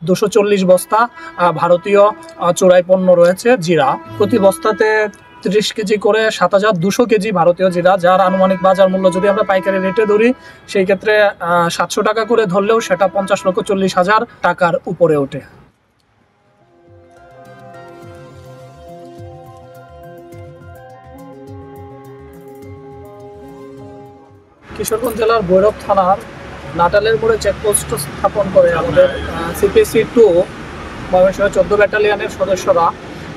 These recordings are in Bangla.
240 বস্তা ভারতীয় চোরাই পণ্য রয়েছে জিরা। প্রতি বস্তাতে 30 কেজি করে 7200 কেজি ভারতীয় জিরা, যার আনুমানিক বাজার মূল্য যদি আমরা পাইকারি রেটে ধরি সেই ক্ষেত্রে 700 টাকা করে ধরলেও সেটা 50,40,000 টাকার উপরে ওঠে। কিশোরগঞ্জ জেলার ভৈরব থানার নাটালের মোড়ে চেকপোস্ট স্থাপন করে আমাদের CPC 2 ময়মনসিংহ 14 ব্যাটালিয়নের সদস্যরা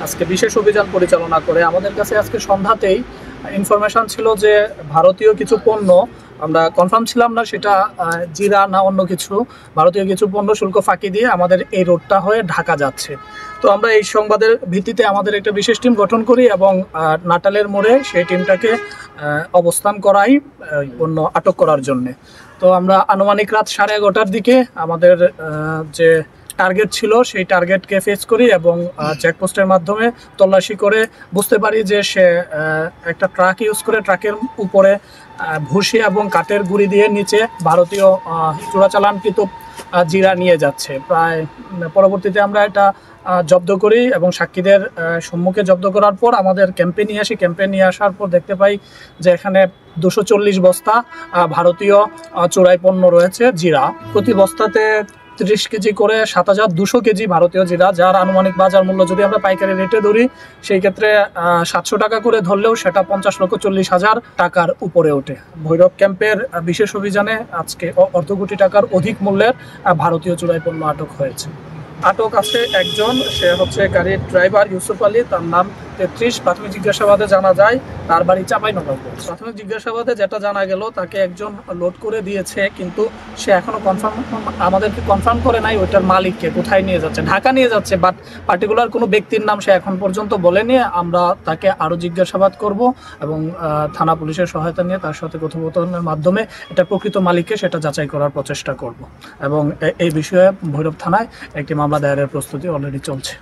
আজকে বিশেষ অভিযান পরিচালনা করে আমাদের কাছে আজকে সন্ধ্যাতেই ইনফরমেশন ছিল যে ভারতীয় কিছু পণ্য, আমরা কনফার্ম ছিলাম না সেটা জিরা না অন্য কিছু, ভারতীয় কিছু পণ্য শুল্ক ফাঁকি দিয়ে আমাদের এই রোডটা হয়ে ঢাকা যাচ্ছে। তো আমরা এই সংবাদের ভিত্তিতে আমাদের একটা বিশেষ টিম গঠন করি এবং নাটালের মোড়ে সেই টিমটাকে অবস্থান করাই পণ্য আটক করার জন্যে। তো আমরা আনুমানিক রাত 11:30টার দিকে আমাদের যে টার্গেট ছিল সেই টার্গেটকে ফেস করি এবং চেকপোস্টের মাধ্যমে তল্লাশি করে বুঝতে পারি যে সে একটা ট্রাক ইউজ করে ট্রাকের উপরে ভুসি এবং কাঠের গুঁড়ি দিয়ে নিচে ভারতীয় চোরাচালানকৃত জিরা নিয়ে যাচ্ছে। প্রায় পরবর্তীতে আমরা এটা জব্দ করি এবং সাক্ষীদের সম্মুখে জব্দ করার পর আমাদের ক্যাম্পে নিয়ে আসি। ক্যাম্পে নিয়ে আসার পর দেখতে পাই যে এখানে 240 বস্তা ভারতীয় চোরাই পণ্য রয়েছে জিরা। প্রতি বস্তাতে 30 কেজি করে 7200 কেজি ভারতীয় জিরা, যার আনুমানিক বাজার মূল্য যদি আমরা পাইকারি রেটে ধরি সেই ক্ষেত্রে 700 টাকা করে ধরলেও সেটা 50,40,000 টাকার উপরে ওঠে। ভৈরব ক্যাম্পের বিশেষ অভিযানে আজকে অর্ধ কোটি টাকার অধিক মূল্যের ভারতীয় চোরাই পণ্য আটক হয়েছে। আটক আছে একজন, সে হচ্ছে গাড়ির ড্রাইভার ইউসুফ আলী, তার নাম 33। প্রাথমিক জিজ্ঞাসাবাদে জানা যায় তার বাড়ি চাঁপাইনবাবগঞ্জ। প্রাথমিক জিজ্ঞাসাবাদে যেটা জানা গেল তাকে একজন লোড করে দিয়েছে, কিন্তু সে এখনো আমাদেরকে কনফার্ম করে নাই ওইটার মালিককে কোথায় নিয়ে যাচ্ছে। ঢাকা নিয়ে যাচ্ছে, বাট পার্টিকুলার কোনো ব্যক্তির নাম সে এখন পর্যন্ত বলেনি। আমরা তাকে আরও জিজ্ঞাসাবাদ করব এবং থানা পুলিশের সহায়তা নিয়ে তার সাথে কথোপকথনের মাধ্যমে এটা প্রকৃত মালিককে সেটা যাচাই করার প্রচেষ্টা করব এবং এই বিষয়ে ভৈরব থানায় একটি মামলা দায়েরের প্রস্তুতি অলরেডি চলছে।